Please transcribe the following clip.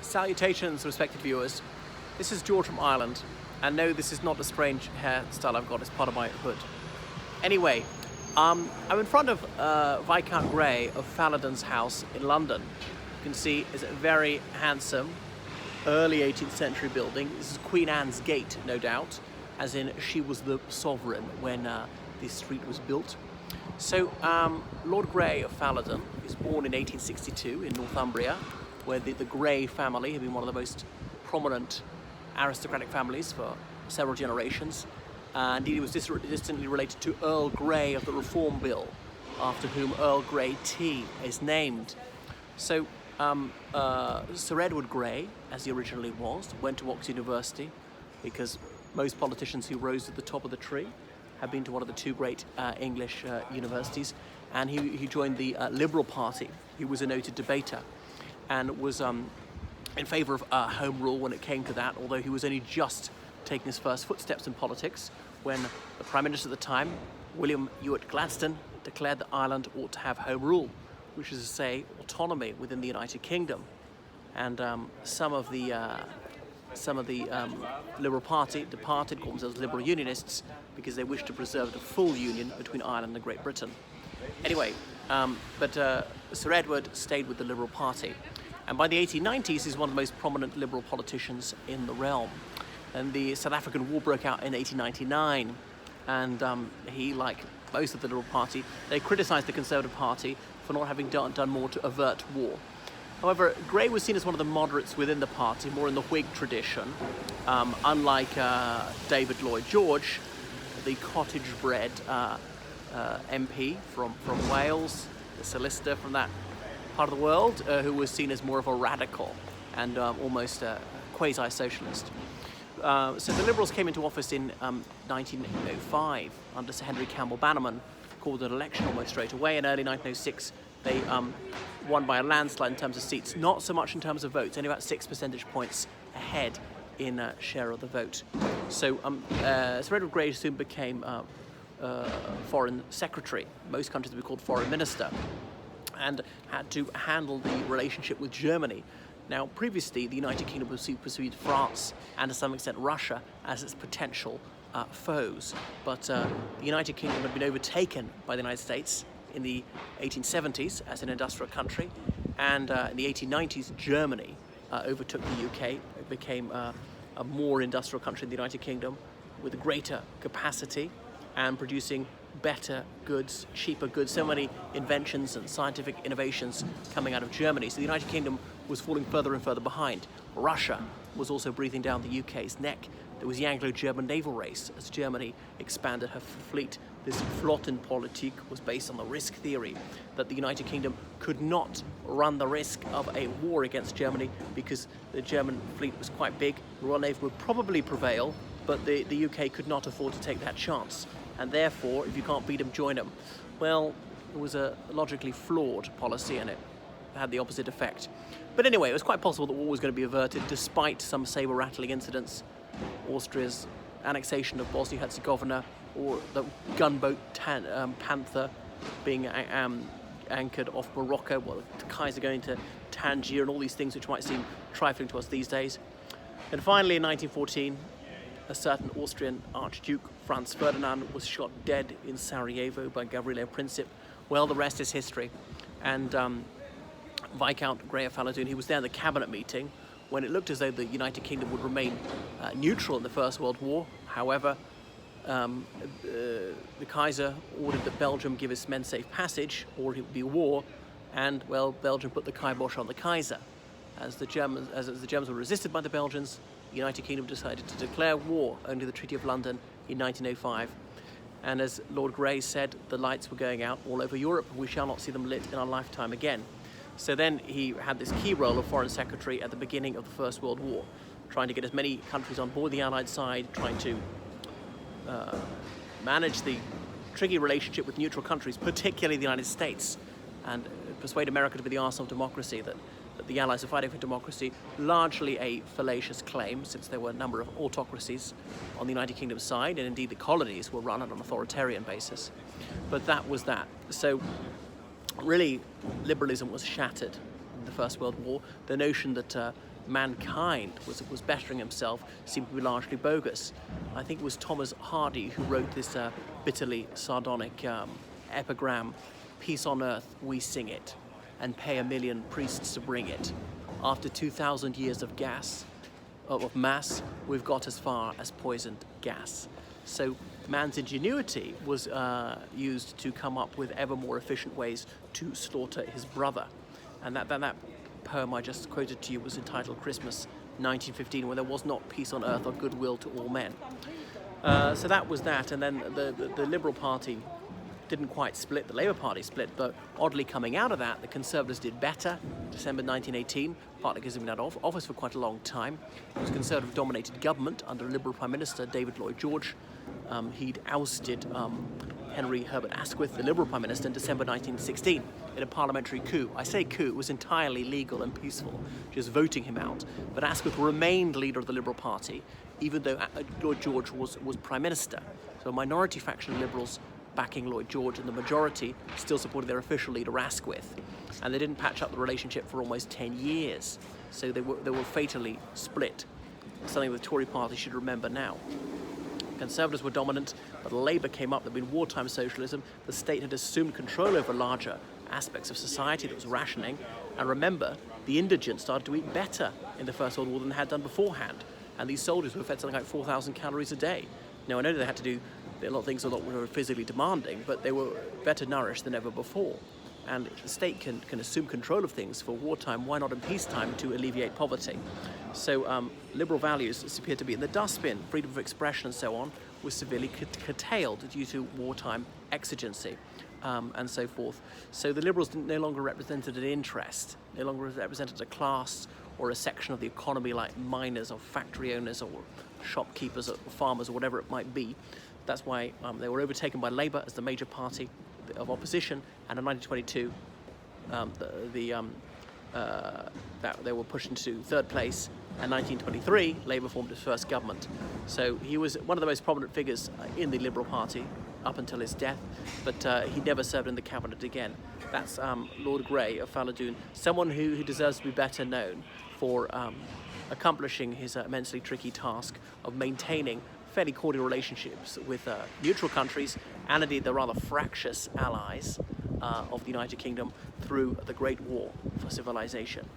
Salutations, respected viewers. This is George from Ireland, and no, this is not a strange hairstyle I've got as part of my hood. Anyway, I'm in front of Viscount Grey of Falloden's house in London. You can see it's a very handsome, early 18th century building. This is Queen Anne's Gate, no doubt, as in she was the sovereign when this street was built. So, Lord Grey of Falloden was born in 1862 in Northumbria, where the Grey family have been one of the most prominent aristocratic families for several generations. Indeed, he was distantly related to Earl Grey of the Reform Bill, after whom Earl Grey tea is named. So, Sir Edward Grey, as he originally was, went to Oxford University, because most politicians who rose at the top of the tree have been to one of the two great English universities, and he joined the Liberal Party. He was a noted debater and was in favour of Home Rule when it came to that, although he was only just taking his first footsteps in politics when the Prime Minister at the time, William Ewart Gladstone, declared that Ireland ought to have Home Rule, which is to say autonomy within the United Kingdom. And some of the Liberal Party departed, called themselves Liberal Unionists, because they wished to preserve the full union between Ireland and Great Britain. Anyway, but Sir Edward stayed with the Liberal Party. And by the 1890s, he's one of the most prominent Liberal politicians in the realm. And the South African War broke out in 1899. And he, like most of the Liberal Party, they criticised the Conservative Party for not having done more to avert war. However, Grey was seen as one of the moderates within the party, more in the Whig tradition. Unlike David Lloyd George, the cottage-bred MP from Wales, the solicitor from that part of the world, who was seen as more of a radical and almost a quasi-socialist. So the Liberals came into office in 1905 under Sir Henry Campbell Bannerman, called an election almost straight away. In early 1906, they won by a landslide in terms of seats, not so much in terms of votes, only about 6 percentage points ahead in share of the vote. So Sir Edward Grey soon became Foreign Secretary. Most countries would be called Foreign Minister, and had to handle the relationship with Germany. Now, previously, the United Kingdom perceived France and to some extent Russia as its potential foes. But the United Kingdom had been overtaken by the United States in the 1870s as an industrial country, and in the 1890s, Germany overtook the UK. It became a more industrial country in the United Kingdom with greater capacity and producing better goods, cheaper goods, so many inventions and scientific innovations coming out of Germany. So the United Kingdom was falling further and further behind. Russia was also breathing down the UK's neck. There was the Anglo-German naval race as Germany expanded her fleet. This Flottenpolitik was based on the risk theory that the United Kingdom could not run the risk of a war against Germany because the German fleet was quite big. The Royal Navy would probably prevail, but the UK could not afford to take that chance. And therefore, if you can't beat them, join them. Well, it was a logically flawed policy, and it had the opposite effect. But anyway, it was quite possible that war was going to be averted despite some saber-rattling incidents. Austria's annexation of Bosnia-Herzegovina, or the gunboat Panther being anchored off Morocco, well, the Kaiser going to Tangier, and all these things which might seem trifling to us these days. And finally, in 1914, a certain Austrian Archduke, Franz Ferdinand, was shot dead in Sarajevo by Gavrilo Princip. Well, the rest is history. And Viscount Grey of Falloden, he was there in the cabinet meeting when it looked as though the United Kingdom would remain neutral in the First World War. However, the Kaiser ordered that Belgium give its men safe passage, or it would be war, and, well, Belgium put the kibosh on the Kaiser. As the Germans were resisted by the Belgians, the United Kingdom decided to declare war under the Treaty of London in 1905. And as Lord Grey said, the lights were going out all over Europe. We shall not see them lit in our lifetime again. So then he had this key role of Foreign Secretary at the beginning of the First World War, trying to get as many countries on board the Allied side, trying to manage the tricky relationship with neutral countries, particularly the United States, and persuade America to be the arsenal of democracy, that the Allies are fighting for democracy, largely a fallacious claim, since there were a number of autocracies on the United Kingdom side, and indeed the colonies were run on an authoritarian basis. But that was that. So really, liberalism was shattered in the First World War. The notion that mankind was bettering himself seemed to be largely bogus. I think it was Thomas Hardy who wrote this bitterly sardonic epigram, "Peace on earth, we sing it, and pay 1,000,000 priests to bring it. After 2,000 years of mass, we've got as far as poisoned gas." So man's ingenuity was used to come up with ever more efficient ways to slaughter his brother. And that poem I just quoted to you was entitled Christmas 1915, where there was not peace on earth or goodwill to all men. So that was that, and then the Liberal Party didn't quite split, the Labour Party split, but oddly coming out of that, the Conservatives did better. December 1918, partly because they've been out of office for quite a long time. It was a Conservative-dominated government under Liberal Prime Minister David Lloyd George. He'd ousted Henry Herbert Asquith, the Liberal Prime Minister, in December 1916 in a parliamentary coup. I say coup, it was entirely legal and peaceful, just voting him out. But Asquith remained leader of the Liberal Party, even though Lloyd George was Prime Minister. So a minority faction of Liberals backing Lloyd George, and the majority still supported their official leader Asquith. And they didn't patch up the relationship for almost 10 years. So they were fatally split, something the Tory party should remember now. Conservatives were dominant, but Labour came up. There'd been wartime socialism. The state had assumed control over larger aspects of society that was rationing. And remember, the indigent started to eat better in the First World War than they had done beforehand. And these soldiers were fed something like 4,000 calories a day. Now, I know they had to do a lot of things that were physically demanding, but they were better nourished than ever before. And if the state can assume control of things for wartime, why not in peacetime to alleviate poverty? So liberal values appear to be in the dustbin. Freedom of expression and so on was severely curtailed due to wartime exigency and so forth. So the Liberals no longer represented an interest, no longer represented a class or a section of the economy like miners or factory owners or shopkeepers or farmers or whatever it might be. That's why they were overtaken by Labour as the major party of opposition, and in 1922 they were pushed into third place, and 1923 Labour formed its first government. So he was one of the most prominent figures in the Liberal Party up until his death, but he never served in the cabinet again. That's Lord Grey of Fallodoon, someone who deserves to be better known for accomplishing his immensely tricky task of maintaining fairly cordial relationships with neutral countries and indeed the rather fractious allies of the United Kingdom through the Great War for civilization.